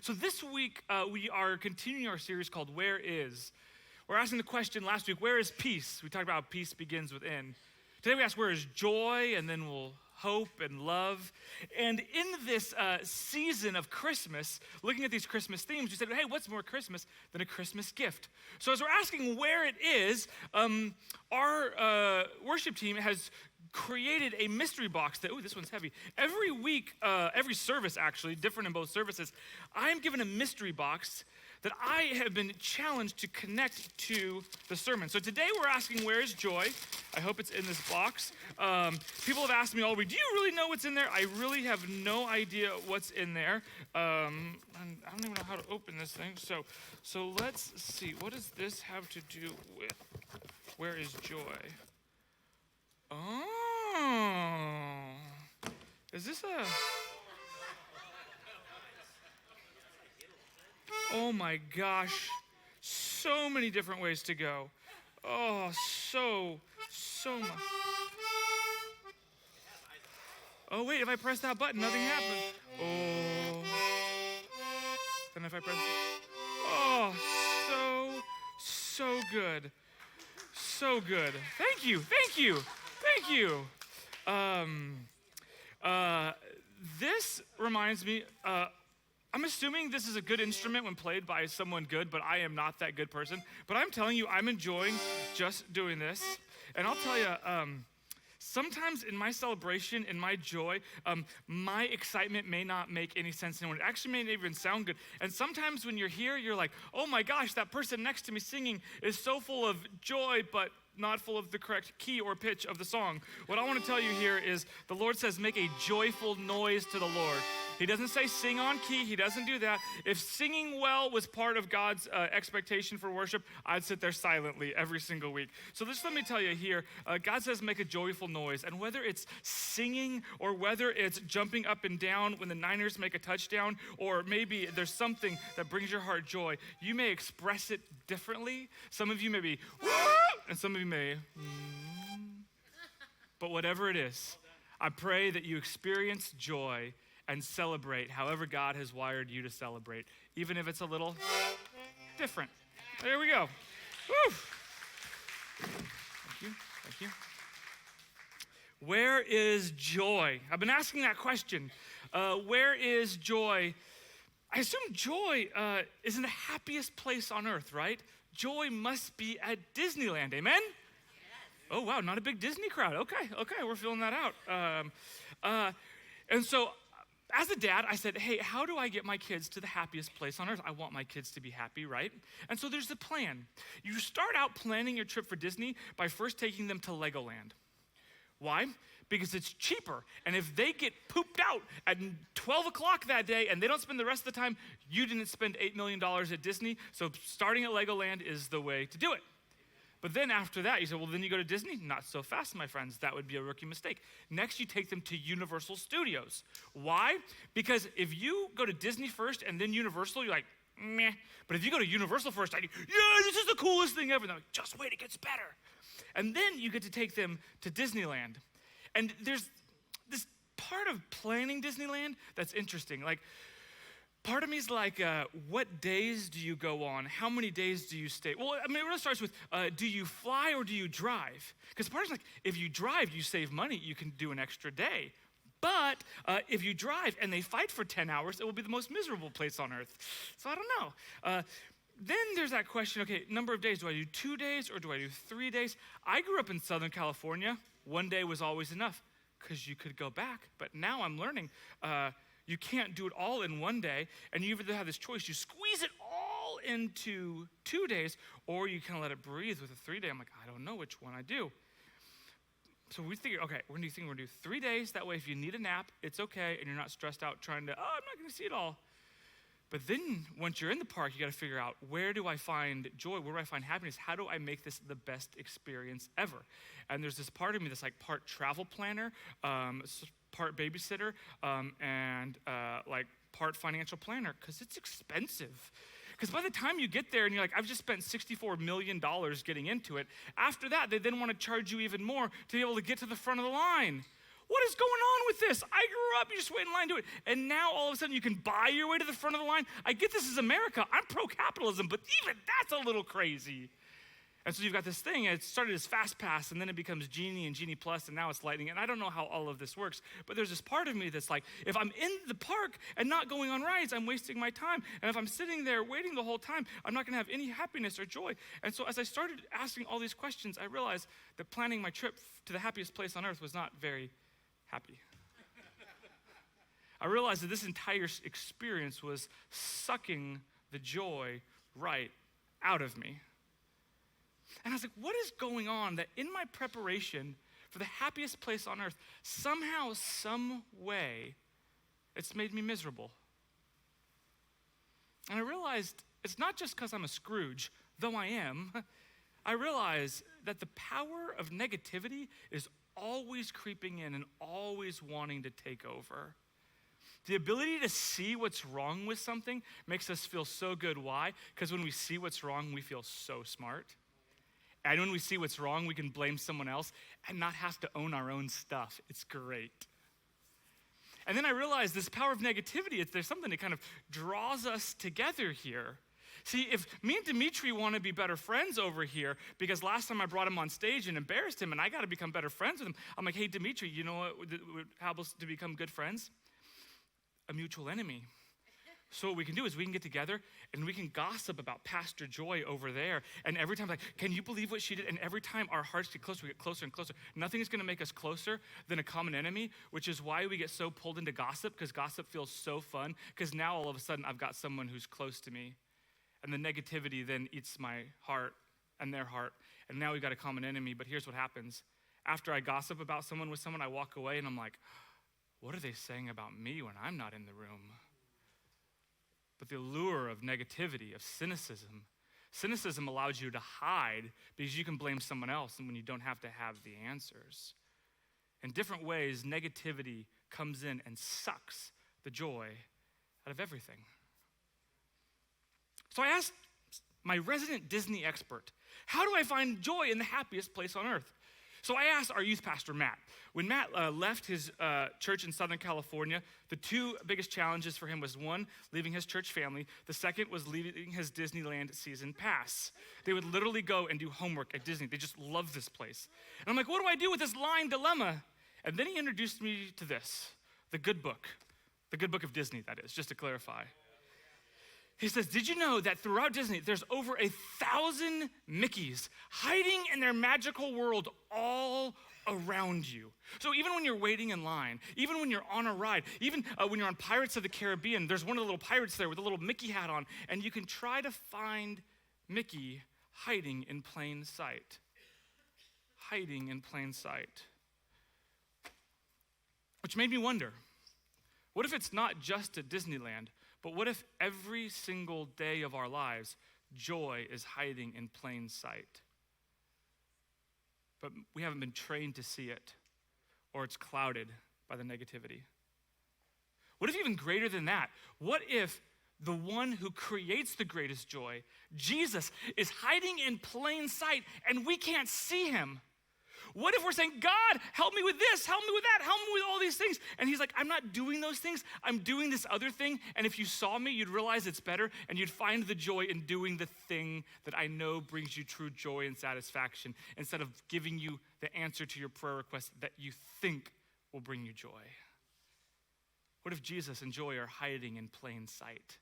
So this week, we are continuing our series called Where Is? We're asking the question last week, where is peace? We talked about how peace begins within. Today we ask, where is joy? And then we'll hope and love. And in this season of Christmas, looking at these Christmas themes, we said, hey, what's more Christmas than a Christmas gift? So as we're asking where it is, our worship team has created a mystery box that, this one's heavy. Every week, every service actually, different in both services, I'm given a mystery box that I have been challenged to connect to the sermon. So today we're asking, where is joy? I hope it's in this box. People have asked me all week, do you really know what's in there? I really have no idea what's in there. And I don't even know how to open this thing. So let's see, what does this have to do with where is joy? Oh, is this a... Oh my gosh, so many different ways to go. Oh, so much. Oh wait, if I press that button, nothing happens. Oh, then if I press, oh, so good. So good. Thank you. This reminds me, I'm assuming this is a good instrument when played by someone good, but I am not that good person. But I'm telling you, I'm enjoying just doing this. And I'll tell you, sometimes in my celebration, in my joy, my excitement may not make any sense to anyone. It actually may not even sound good. And sometimes when you're here, you're like, oh my gosh, that person next to me singing is so full of joy, but not full of the correct key or pitch of the song. What I want to tell you here is the Lord says, make a joyful noise to the Lord. He doesn't say sing on key. He doesn't do that. If singing well was part of God's expectation for worship, I'd sit there silently every single week. So just let me tell you here, God says make a joyful noise. And whether it's singing or whether it's jumping up and down when the Niners make a touchdown, or maybe there's something that brings your heart joy, you may express it differently. Some of you may be, woo! And some of you may, But whatever it is, I pray that you experience joy and celebrate however God has wired you to celebrate, even if it's a little different. There we go. Woo. Thank you. Where is joy? I've been asking that question. Where is joy? I assume joy is in the happiest place on earth, right? Joy must be at Disneyland, amen? Yes. Oh, wow, not a big Disney crowd. Okay, we're filling that out. And so, as a dad, I said, hey, how do I get my kids to the happiest place on earth? I want my kids to be happy, right? And so there's a plan. You start out planning your trip for Disney by first taking them to Legoland. Why? Because it's cheaper. And if they get pooped out at 12 o'clock that day and they don't spend the rest of the time, you didn't spend $8 million at Disney. So starting at Legoland is the way to do it. But then after that, you say, well, then you go to Disney? Not so fast, my friends. That would be a rookie mistake. Next, you take them to Universal Studios. Why? Because if you go to Disney first and then Universal, you're like, meh. But if you go to Universal first, yeah, this is the coolest thing ever. They're like, just wait, it gets better. And then you get to take them to Disneyland. And there's this part of planning Disneyland that's interesting. Like, part of me is like, what days do you go on? How many days do you stay? Well, I mean, it really starts with, do you fly or do you drive? Because part of it's like, if you drive, you save money. You can do an extra day. But if you drive and they fight for 10 hours, it will be the most miserable place on earth. So I don't know. Then there's that question, okay, number of days. Do I do 2 days or do I do 3 days? I grew up in Southern California. 1 day was always enough because you could go back. But now I'm learning you can't do it all in 1 day, and you either have this choice. You squeeze it all into 2 days, or you kind of let it breathe with a 3 day. I'm like, I don't know which one I do. So we figure, okay, we're going to do 3 days. That way, if you need a nap, it's okay, and you're not stressed out trying to, I'm not going to see it all. But then once you're in the park, you got to figure out, where do I find joy? Where do I find happiness? How do I make this the best experience ever? And there's this part of me that's like part travel planner, part babysitter, and like part financial planner, because it's expensive. Because by the time you get there and you're like, I've just spent $64 million getting into it, after that, they then want to charge you even more to be able to get to the front of the line. What is going on with this? I grew up, you just wait in line to it. And now all of a sudden you can buy your way to the front of the line. I get this is America. I'm pro-capitalism, but even that's a little crazy. And so you've got this thing, and it started as Fast Pass, and then it becomes Genie and Genie Plus, and now it's Lightning. And I don't know how all of this works, but there's this part of me that's like, if I'm in the park and not going on rides, I'm wasting my time. And if I'm sitting there waiting the whole time, I'm not gonna have any happiness or joy. And so as I started asking all these questions, I realized that planning my trip to the happiest place on earth was not very happy. I realized that this entire experience was sucking the joy right out of me. And I was like, what is going on that in my preparation for the happiest place on earth, somehow, some way, it's made me miserable? And I realized it's not just because I'm a Scrooge, though I am. I realize that the power of negativity is always creeping in and always wanting to take over. The ability to see what's wrong with something makes us feel so good. Why? Because when we see what's wrong, we feel so smart. And when we see what's wrong, we can blame someone else and not have to own our own stuff. It's great. And then I realized this power of negativity, there's something that kind of draws us together here. See, if me and Dimitri want to be better friends over here, because last time I brought him on stage and embarrassed him, and I got to become better friends with him, I'm like, hey, Dimitri, you know what would help us to become good friends? A mutual enemy. So what we can do is we can get together and we can gossip about Pastor Joy over there. And every time, like, can you believe what she did? And every time our hearts get closer, we get closer and closer. Nothing is going to make us closer than a common enemy, which is why we get so pulled into gossip, because gossip feels so fun, because now all of a sudden I've got someone who's close to me. And the negativity then eats my heart and their heart. And now we've got a common enemy. But here's what happens. After I gossip about someone with someone, I walk away and I'm like, what are they saying about me when I'm not in the room? But the allure of negativity, of cynicism allows you to hide because you can blame someone else and when you don't have to have the answers. In different ways, negativity comes in and sucks the joy out of everything. So I asked my resident Disney expert, how do I find joy in the happiest place on earth? So I asked our youth pastor, Matt. When Matt left his church in Southern California, the two biggest challenges for him was one, leaving his church family. The second was leaving his Disneyland season pass. They would literally go and do homework at Disney. They just love this place. And I'm like, what do I do with this line dilemma? And then he introduced me to this, the good book of Disney, that is, just to clarify. He says, did you know that throughout Disney, there's over 1,000 Mickeys hiding in their magical world all around you? So even when you're waiting in line, even when you're on a ride, even when you're on Pirates of the Caribbean, there's one of the little pirates there with a little Mickey hat on, and you can try to find Mickey hiding in plain sight. Hiding in plain sight. Which made me wonder, what if it's not just at Disneyland? But what if every single day of our lives, joy is hiding in plain sight? But we haven't been trained to see it, or it's clouded by the negativity. What if even greater than that? What if the one who creates the greatest joy, Jesus, is hiding in plain sight and we can't see him? What if we're saying, God, help me with this, help me with that, help me with all these things? And he's like, I'm not doing those things, I'm doing this other thing. And if you saw me, you'd realize it's better and you'd find the joy in doing the thing that I know brings you true joy and satisfaction, instead of giving you the answer to your prayer request that you think will bring you joy. What if Jesus and joy are hiding in plain sight?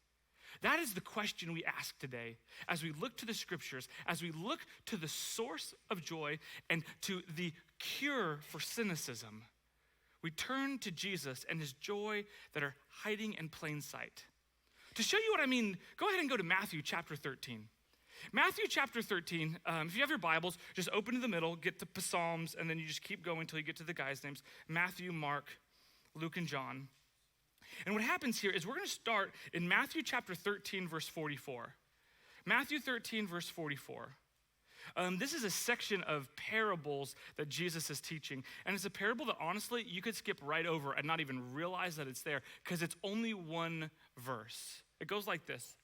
That is the question we ask today as we look to the scriptures, as we look to the source of joy and to the cure for cynicism. We turn to Jesus and his joy that are hiding in plain sight. To show you what I mean, go ahead and go to Matthew chapter 13. Matthew chapter 13, if you have your Bibles, just open to the middle, get to Psalms, and then you just keep going until you get to the guys' names, Matthew, Mark, Luke, and John. And what happens here is we're going to start in Matthew chapter 13, verse 44. Matthew 13, verse 44. This is a section of parables that Jesus is teaching. And it's a parable that honestly you could skip right over and not even realize that it's there because it's only one verse. It goes like this.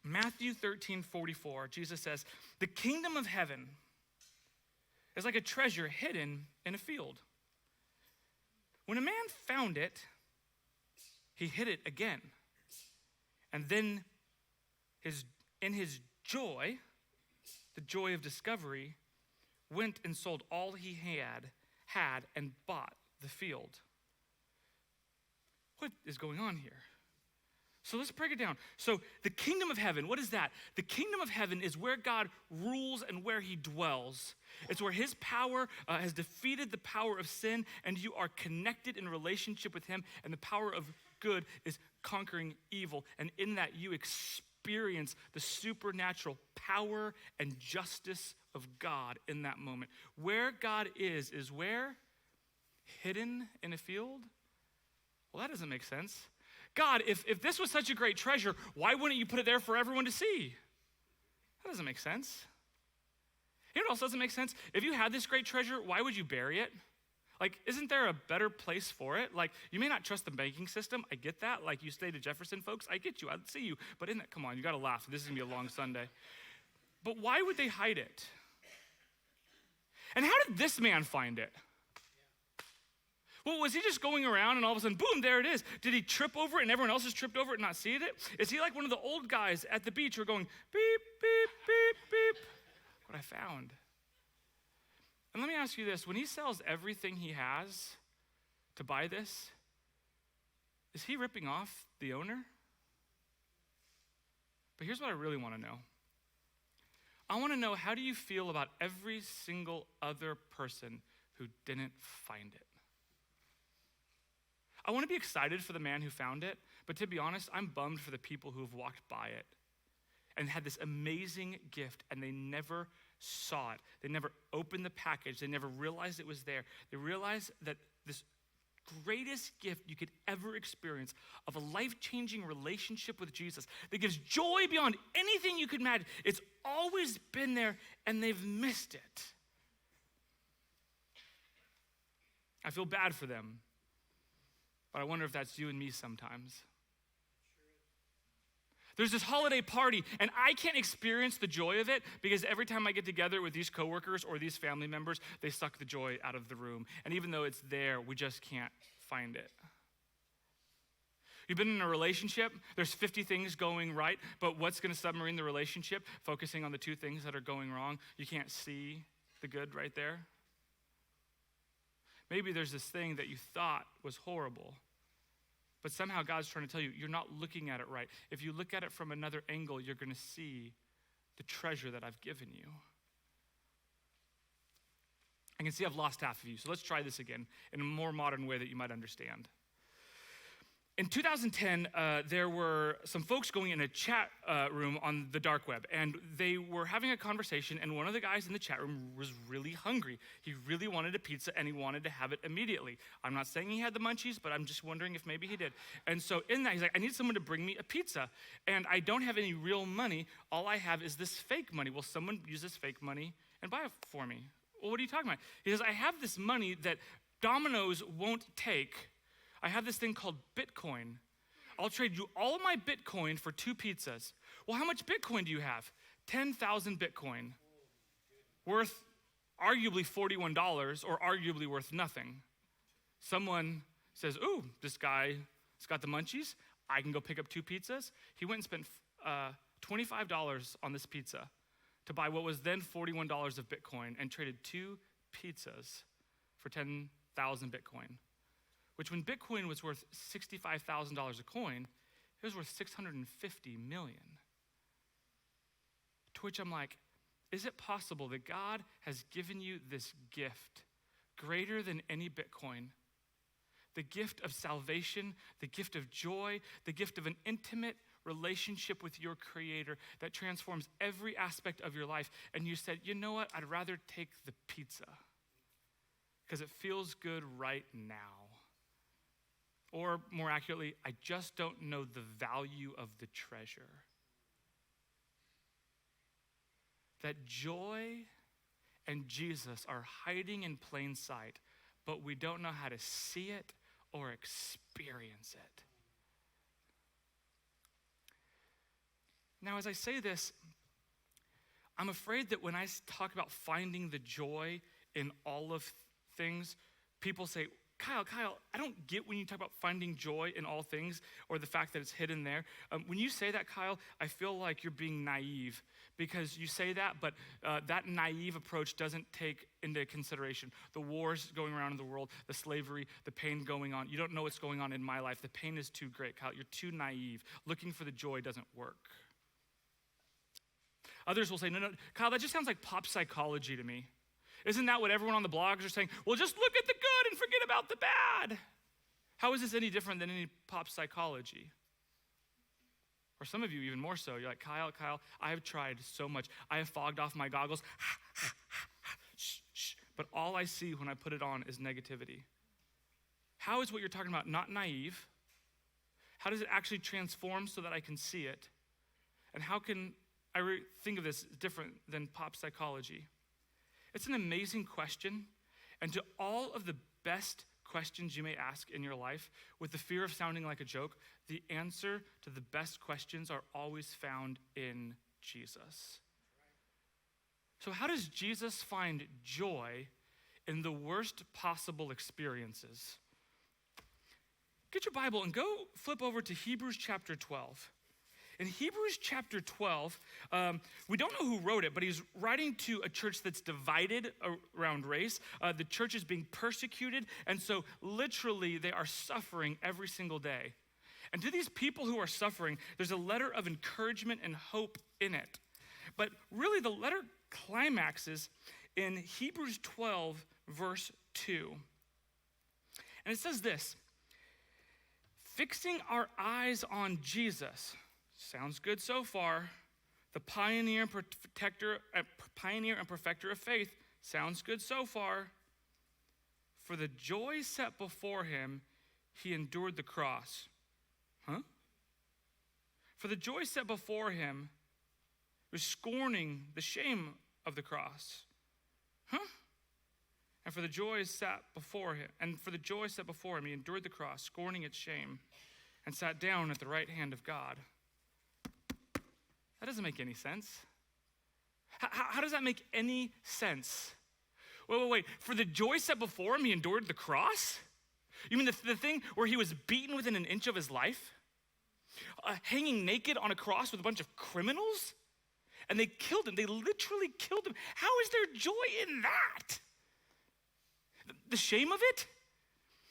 Matthew 13, 44, Jesus says, the kingdom of heaven is like a treasure hidden in a field. When a man found it, he hid it again. And then in his joy, the joy of discovery, went and sold all he had and bought the field. What is going on here? So let's break it down. So the kingdom of heaven, what is that? The kingdom of heaven is where God rules and where he dwells. It's where his power has defeated the power of sin, and you are connected in relationship with him, and the power of good is conquering evil. And in that you experience the supernatural power and justice of God in that moment. Where God is where? Hidden in a field? Well, that doesn't make sense. God, if this was such a great treasure, why wouldn't you put it there for everyone to see? That doesn't make sense. You know what else doesn't make sense? If you had this great treasure, why would you bury it? Like, isn't there a better place for it? Like, you may not trust the banking system. I get that. Like, you stay to Jefferson, folks. I get you. I'd see you. But come on, you got to laugh. This is going to be a long Sunday. But why would they hide it? And how did this man find it? Well, was he just going around and all of a sudden, boom, there it is? Did he trip over it and everyone else has tripped over it and not seen it? Is he like one of the old guys at the beach who are going, beep, beep, beep, beep? What I found. And let me ask you this. When he sells everything he has to buy this, is he ripping off the owner? But here's what I really want to know. I want to know, how do you feel about every single other person who didn't find it? I want to be excited for the man who found it, but to be honest, I'm bummed for the people who have walked by it and had this amazing gift and they never saw it. They never opened the package. They never realized it was there. They realized that this greatest gift you could ever experience of a life-changing relationship with Jesus that gives joy beyond anything you could imagine, it's always been there and they've missed it. I feel bad for them. But I wonder if that's you and me sometimes. There's this holiday party, and I can't experience the joy of it because every time I get together with these coworkers or these family members, they suck the joy out of the room. And even though it's there, we just can't find it. You've been in a relationship, there's 50 things going right, but what's going to submarine the relationship? Focusing on the 2 things that are going wrong. You can't see the good right there. Maybe there's this thing that you thought was horrible, but somehow God's trying to tell you, you're not looking at it right. If you look at it from another angle, you're going to see the treasure that I've given you. I can see I've lost half of you, so let's try this again in a more modern way that you might understand. In 2010, there were some folks going in a chat room on the dark web, and they were having a conversation, and one of the guys in the chat room was really hungry. He really wanted a pizza, and he wanted to have it immediately. I'm not saying he had the munchies, but I'm just wondering if maybe he did. And so in that, he's like, I need someone to bring me a pizza, and I don't have any real money. All I have is this fake money. Will someone use this fake money and buy it for me? Well, what are you talking about? He says, I have this money that Domino's won't take. I have this thing called Bitcoin. I'll trade you all my Bitcoin for 2 pizzas. Well, how much Bitcoin do you have? 10,000 Bitcoin. Worth arguably $41 or arguably worth nothing. Someone says, ooh, this guy's got the munchies. I can go pick up 2 pizzas. He went and spent $25 on this pizza to buy what was then $41 of Bitcoin and traded 2 pizzas for 10,000 Bitcoin. Which when Bitcoin was worth $65,000 a coin, it was worth $650 million. To which I'm like, is it possible that God has given you this gift greater than any Bitcoin? The gift of salvation, the gift of joy, the gift of an intimate relationship with your Creator that transforms every aspect of your life. And you said, you know what? I'd rather take the pizza because it feels good right now. Or more accurately, I just don't know the value of the treasure. That joy and Jesus are hiding in plain sight, but we don't know how to see it or experience it. Now, as I say this, I'm afraid that when I talk about finding the joy in all of things. People say, Kyle, I don't get when you talk about finding joy in all things or the fact that it's hidden there. When you say that, Kyle, I feel like you're being naive because you say that, but that naive approach doesn't take into consideration the wars going around in the world, the slavery, the pain going on. You don't know what's going on in my life. The pain is too great, Kyle. You're too naive. Looking for the joy doesn't work. Others will say, no, Kyle, that just sounds like pop psychology to me. Isn't that what everyone on the blogs are saying? Well, just look at the good and forget about the bad. How is this any different than any pop psychology? Or some of you even more so. You're like, Kyle, I have tried so much. I have fogged off my goggles. But all I see when I put it on is negativity. How is what you're talking about not naive? How does it actually transform so that I can see it? And how can I think of this different than pop psychology? It's an amazing question, and to all of the best questions you may ask in your life, with the fear of sounding like a joke, the answer to the best questions are always found in Jesus. So how does Jesus find joy in the worst possible experiences? Get your Bible and go flip over to Hebrews chapter 12. In Hebrews chapter 12, we don't know who wrote it, but he's writing to a church that's divided around race. The church is being persecuted, and so literally they are suffering every single day. And to these people who are suffering, there's a letter of encouragement and hope in it. But really the letter climaxes in Hebrews 12, verse 2. And it says this, fixing our eyes on Jesus. Sounds good so far. The pioneer and perfecter of faith. Sounds good so far. For the joy set before him, he endured the cross. Huh? For the joy set before him was scorning the shame of the cross. Huh? And for the joy set before him, he endured the cross, scorning its shame, and sat down at the right hand of God. That doesn't make any sense. How does that make any sense? Wait. For the joy set before him, he endured the cross? You mean the thing where he was beaten within an inch of his life? Hanging naked on a cross with a bunch of criminals? And they killed him. They literally killed him. How is there joy in that? The shame of it?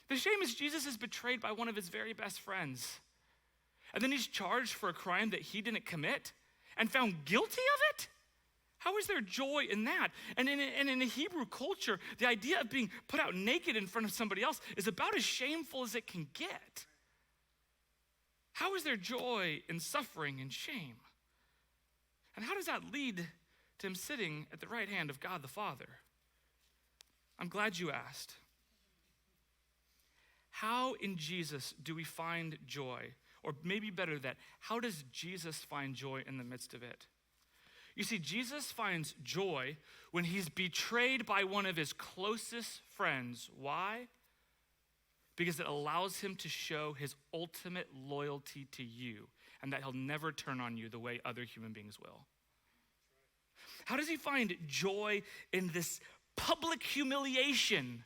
The shame is Jesus is betrayed by one of his very best friends. And then he's charged for a crime that he didn't commit and found guilty of it? How is there joy in that? And in the Hebrew culture, the idea of being put out naked in front of somebody else is about as shameful as it can get. How is there joy in suffering and shame? And how does that lead to him sitting at the right hand of God the Father? I'm glad you asked. How in Jesus do we find joy? Or maybe better that, how does Jesus find joy in the midst of it? You see, Jesus finds joy when he's betrayed by one of his closest friends. Why? Because it allows him to show his ultimate loyalty to you and that he'll never turn on you the way other human beings will. How does he find joy in this public humiliation,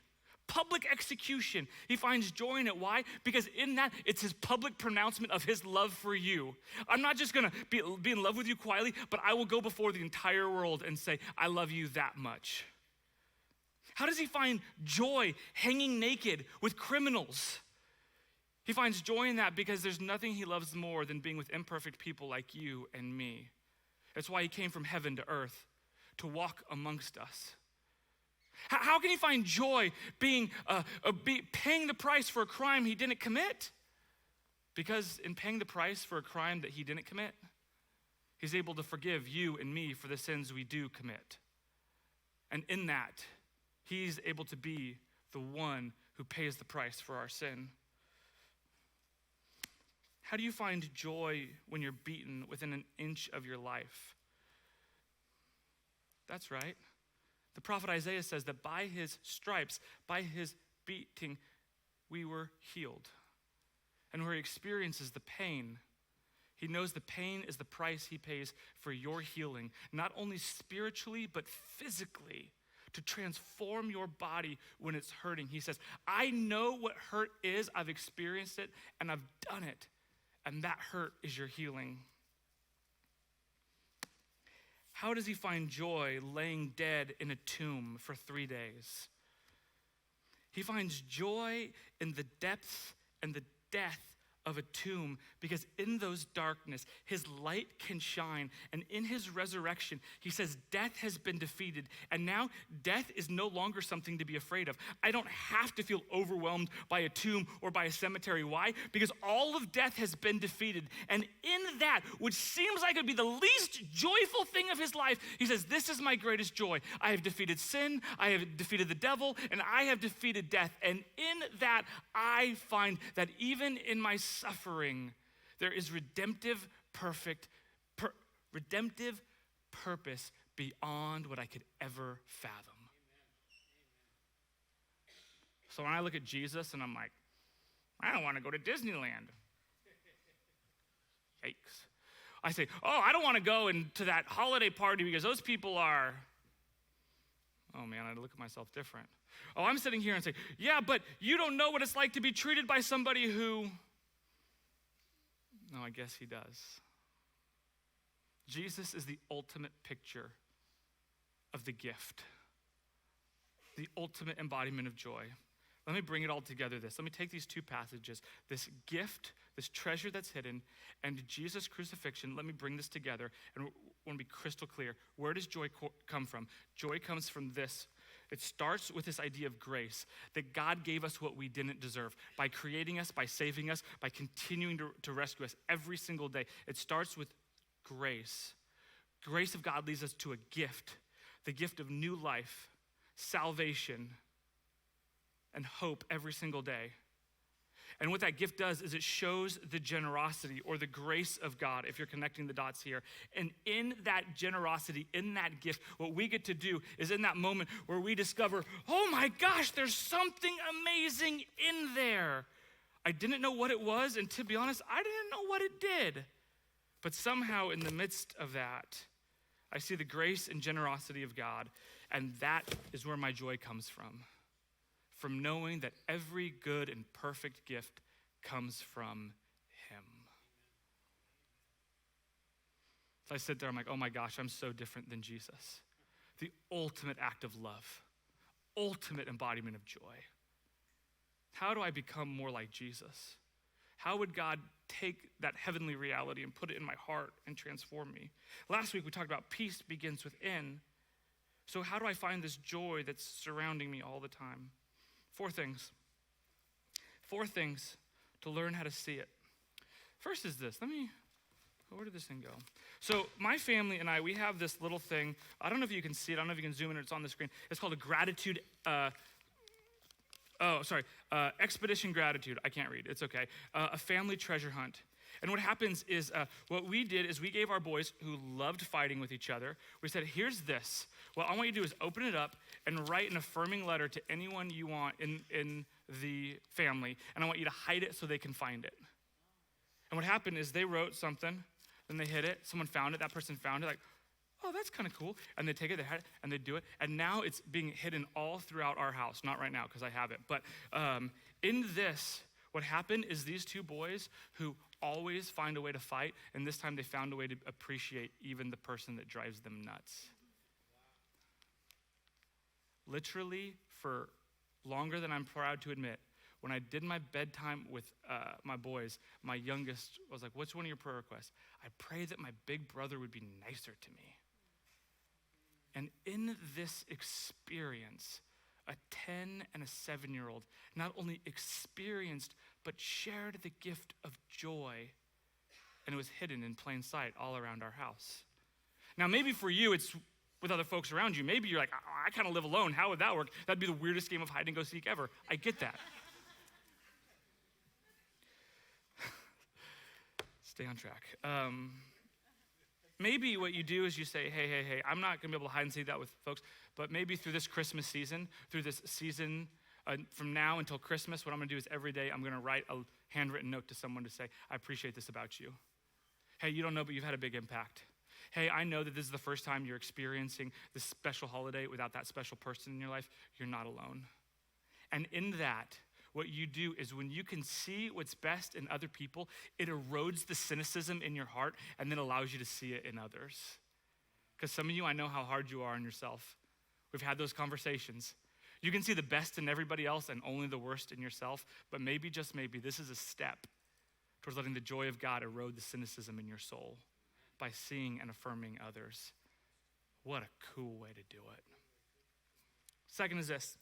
public execution? He finds joy in it. Why? Because in that, it's his public pronouncement of his love for you. I'm not just gonna be in love with you quietly, but I will go before the entire world and say, I love you that much. How does he find joy hanging naked with criminals? He finds joy in that because there's nothing he loves more than being with imperfect people like you and me. That's why he came from heaven to earth, to walk amongst us. How can he find joy paying the price for a crime he didn't commit? Because in paying the price for a crime that he didn't commit, he's able to forgive you and me for the sins we do commit. And in that, he's able to be the one who pays the price for our sin. How do you find joy when you're beaten within an inch of your life? That's right. The prophet Isaiah says that by his stripes, by his beating, we were healed. And where he experiences the pain, he knows the pain is the price he pays for your healing, not only spiritually, but physically, to transform your body when it's hurting. He says, I know what hurt is. I've experienced it and I've done it. And that hurt is your healing. How does he find joy laying dead in a tomb for 3 days? He finds joy in the depth and the death of a tomb, because in those darkness, his light can shine. And in his resurrection, he says, death has been defeated. And now death is no longer something to be afraid of. I don't have to feel overwhelmed by a tomb or by a cemetery. Why? Because all of death has been defeated. And in that, which seems like it would be the least joyful thing of his life, he says, this is my greatest joy. I have defeated sin, I have defeated the devil, and I have defeated death. And in that, I find that even in my suffering, there is redemptive purpose beyond what I could ever fathom. So when I look at Jesus and I'm like, I don't want to go to Disneyland. Yikes. I say, oh, I don't want to go to that holiday party because those people are, oh man, I look at myself different. Oh, I'm sitting here and say, yeah, but you don't know what it's like to be treated by somebody who, no, I guess he does. Jesus is the ultimate picture of the gift, the ultimate embodiment of joy. Let me bring it all together Let me take these two passages, this gift, this treasure that's hidden, and Jesus' crucifixion. Let me bring this together, and I want to be crystal clear. Where does joy come from? Joy comes from this. It starts with this idea of grace, that God gave us what we didn't deserve by creating us, by saving us, by continuing to rescue us every single day. It starts with grace. Grace of God leads us to a gift, the gift of new life, salvation, and hope every single day. And what that gift does is it shows the generosity or the grace of God, if you're connecting the dots here. And in that generosity, in that gift, what we get to do is in that moment where we discover, oh my gosh, there's something amazing in there. I didn't know what it was, and to be honest, I didn't know what it did. But somehow in the midst of that, I see the grace and generosity of God, and that is where my joy comes from knowing that every good and perfect gift comes from him. So I sit there, I'm like, oh my gosh, I'm so different than Jesus. The ultimate act of love, ultimate embodiment of joy. How do I become more like Jesus? How would God take that heavenly reality and put it in my heart and transform me? Last week we talked about peace begins within. So how do I find this joy that's surrounding me all the time? Four things to learn how to see it. First is this. Where did this thing go? So my family and I, we have this little thing. I don't know if you can see it. I don't know if you can zoom in. It's on the screen. It's called a gratitude. Expedition Gratitude. I can't read. It's okay. A family treasure hunt. And what happens is what we did is we gave our boys who loved fighting with each other, we said, here's this. What I want you to do is open it up and write an affirming letter to anyone you want in the family, and I want you to hide it so they can find it. And what happened is they wrote something, then they hid it, someone found it, that person found it, like, oh, that's kind of cool. And they take it, they hide it, and they do it. And now it's being hidden all throughout our house. Not right now because I have it. But in this, what happened is these two boys who always find a way to fight, and this time they found a way to appreciate even the person that drives them nuts. Literally, for longer than I'm proud to admit, when I did my bedtime with my boys, my youngest was like, what's one of your prayer requests? I pray that my big brother would be nicer to me. And in this experience, a 10 and a 7-year-old not only experienced, but shared the gift of joy, and it was hidden in plain sight all around our house. Now, maybe for you, it's with other folks around you. Maybe you're like, I kind of live alone. How would that work? That'd be the weirdest game of hide and go seek ever. I get that. Stay on track. Maybe what you do is you say, hey, I'm not gonna be able to hide and seek that with folks, but maybe through this Christmas season, from now until Christmas, what I'm gonna do is every day I'm gonna write a handwritten note to someone to say, I appreciate this about you. Hey, you don't know, but you've had a big impact. Hey, I know that this is the first time you're experiencing this special holiday without that special person in your life. You're not alone. And in that, what you do is when you can see what's best in other people, it erodes the cynicism in your heart and then allows you to see it in others. Because some of you, I know how hard you are on yourself. We've had those conversations. You can see the best in everybody else and only the worst in yourself, but maybe, just maybe, this is a step towards letting the joy of God erode the cynicism in your soul by seeing and affirming others. What a cool way to do it. Second is this.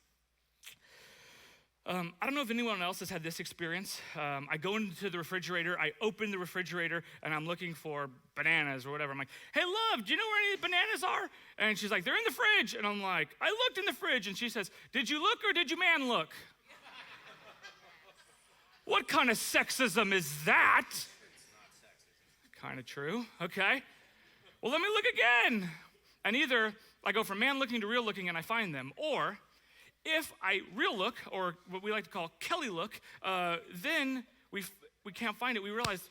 I don't know if anyone else has had this experience. I go into the refrigerator, I open the refrigerator, and I'm looking for bananas or whatever. I'm like, hey, love, do you know where any of the bananas are? And she's like, they're in the fridge. And I'm like, I looked in the fridge. And she says, did you look or did you man look? What kind of sexism is that? It's not sexism. Kind of true, okay. Well, let me look again. And either I go from man looking to real looking and I find them, or if I real look, or what we like to call Kelly look, then we can't find it. We realize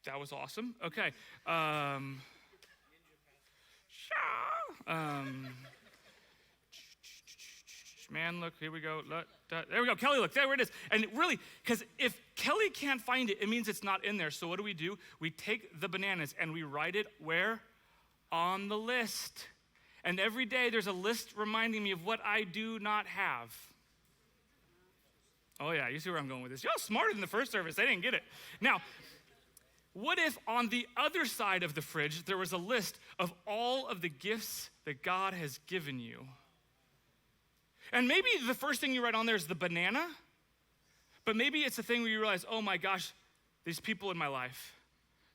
that was awesome. Okay. Man look, here we go. There we go, Kelly look, there it is. And really, because if Kelly can't find it, it means it's not in there. So what do? We take the bananas and we write it where? On the list. And every day there's a list reminding me of what I do not have. Oh yeah, you see where I'm going with this. Y'all smarter than the first service, they didn't get it. Now, what if on the other side of the fridge, there was a list of all of the gifts that God has given you? And maybe the first thing you write on there is the banana, but maybe it's a thing where you realize, oh my gosh, these people in my life,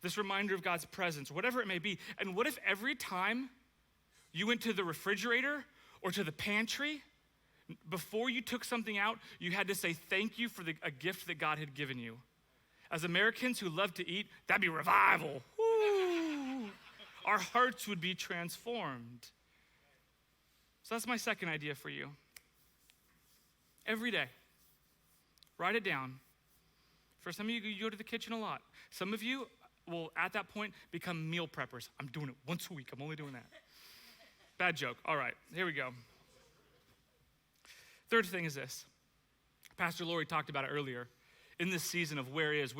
this reminder of God's presence, whatever it may be. And what if every time you went to the refrigerator or to the pantry, before you took something out, you had to say thank you for a gift that God had given you? As Americans who love to eat, that'd be revival. Woo. Our hearts would be transformed. So that's my second idea for you. Every day, write it down. For some of you, you go to the kitchen a lot. Some of you will, at that point, become meal preppers. I'm doing it once a week. I'm only doing that. Bad joke. All right, here we go. Third thing is this. Pastor Lori talked about it earlier. In this season of where is,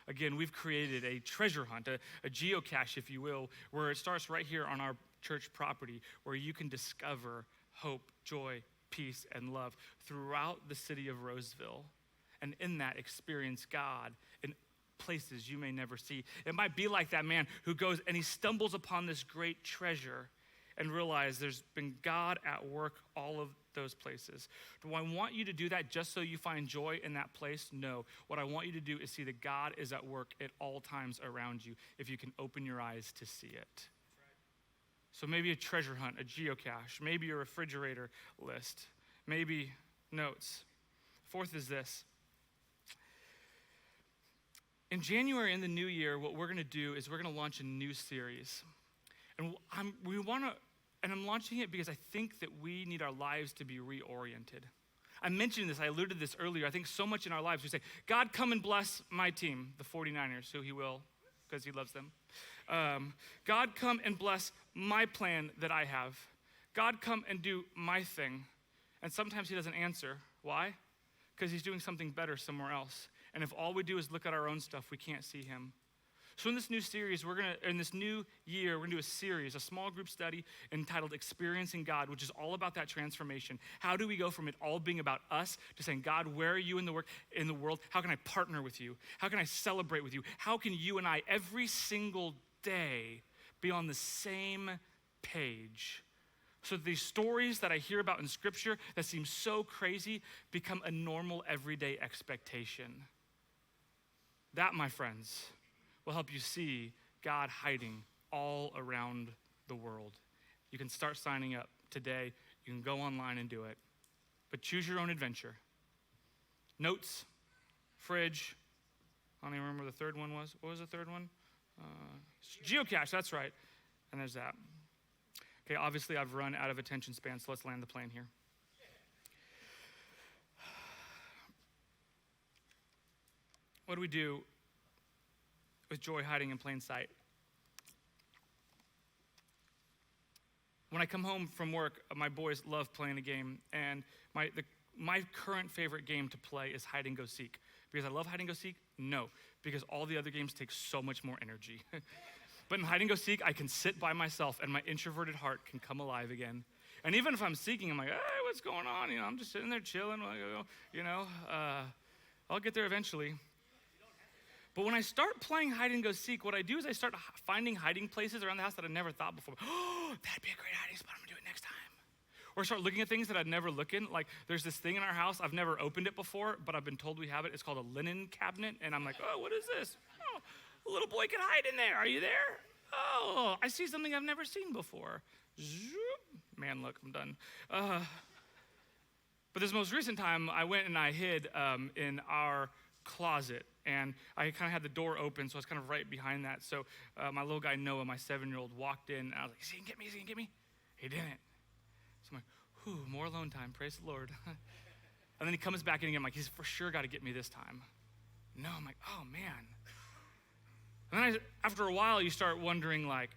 again, we've created a treasure hunt, a geocache, if you will, where it starts right here on our church property, where you can discover hope, joy, peace, and love throughout the city of Roseville. And in that, experience God in places you may never see. It might be like that man who goes and he stumbles upon this great treasure and realize there's been God at work all of those places. Do I want you to do that just so you find joy in that place? No. What I want you to do is see that God is at work at all times around you if you can open your eyes to see it. So maybe a treasure hunt, a geocache, maybe a refrigerator list, maybe notes. Fourth is this. In January, in the new year, what we're going to do is we're going to launch a new series. And I'm launching it because I think that we need our lives to be reoriented. I mentioned this, I alluded to this earlier. I think so much in our lives we say, God, come and bless my team, the 49ers, who he will, because he loves them. God, come and bless my plan that I have. God, come and do my thing. And sometimes he doesn't answer. Why? Because he's doing something better somewhere else. And if all we do is look at our own stuff, we can't see him. So in this new series, in this new year, we're gonna do a series, a small group study entitled Experiencing God, which is all about that transformation. How do we go from it all being about us to saying, God, where are you in the world? How can I partner with you? How can I celebrate with you? How can you and I every single day be on the same page? So these stories that I hear about in scripture that seem so crazy become a normal everyday expectation. That, my friends, will help you see God hiding all around the world. You can start signing up today. You can go online and do it. But choose your own adventure. Notes, fridge. I don't even remember what the third one was. What was the third one? Geocache, that's right. And there's that. Okay, obviously I've run out of attention span, so let's land the plane here. What do we do with joy hiding in plain sight? When I come home from work, my boys love playing a game, and my current favorite game to play is hide and go seek. Because I love hide and go seek? No, because all the other games take so much more energy. But in hide and go seek, I can sit by myself and my introverted heart can come alive again. And even if I'm seeking, I'm like, hey, what's going on? I'm just sitting there chilling. I'll get there eventually. But when I start playing hide and go seek, what I do is I start finding hiding places around the house that I never thought before. Oh, that'd be a great hiding spot. I'm gonna do it next time. Or start looking at things that I'd never look in. Like there's this thing in our house, I've never opened it before, but I've been told we have it. It's called a linen cabinet. And I'm like, oh, what is this? Oh, a little boy can hide in there. Are you there? Oh, I see something I've never seen before. Zoop. Man, look, I'm done. But this most recent time, I went and I hid in our closet. And I kind of had the door open, so I was kind of right behind that. So my little guy, Noah, my 7-year-old, walked in. And I was like, is he gonna get me? Is he gonna get me? He didn't. So I'm like, whew, more alone time. Praise the Lord. And then he comes back in again. I'm like, he's for sure got to get me this time. No, I'm like, oh, man. And then after a while, you start wondering, like,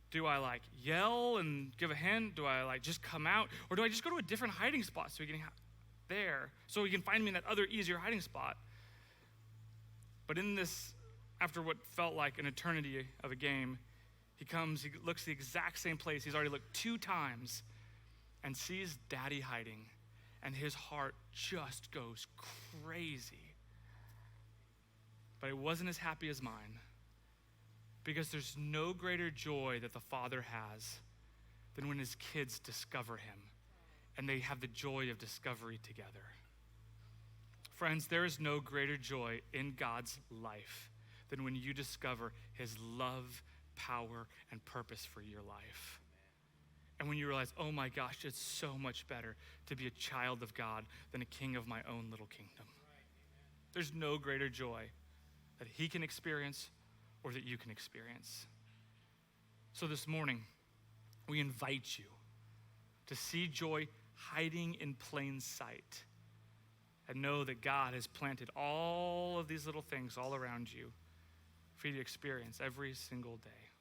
do I, like, yell and give a hint? Do I, like, just come out? Or do I just go to a different hiding spot so he can so he can find me in that other easier hiding spot? But in this, after what felt like an eternity of a game, he looks the exact same place he's already looked 2 times and sees Daddy hiding, and his heart just goes crazy. But it wasn't as happy as mine, because there's no greater joy that the Father has than when his kids discover him, and they have the joy of discovery together. Friends, there is no greater joy in God's life than when you discover his love, power, and purpose for your life. And when you realize, oh my gosh, it's so much better to be a child of God than a king of my own little kingdom. There's no greater joy that he can experience or that you can experience. So this morning, we invite you to see joy hiding in plain sight, and know that God has planted all of these little things all around you for you to experience every single day.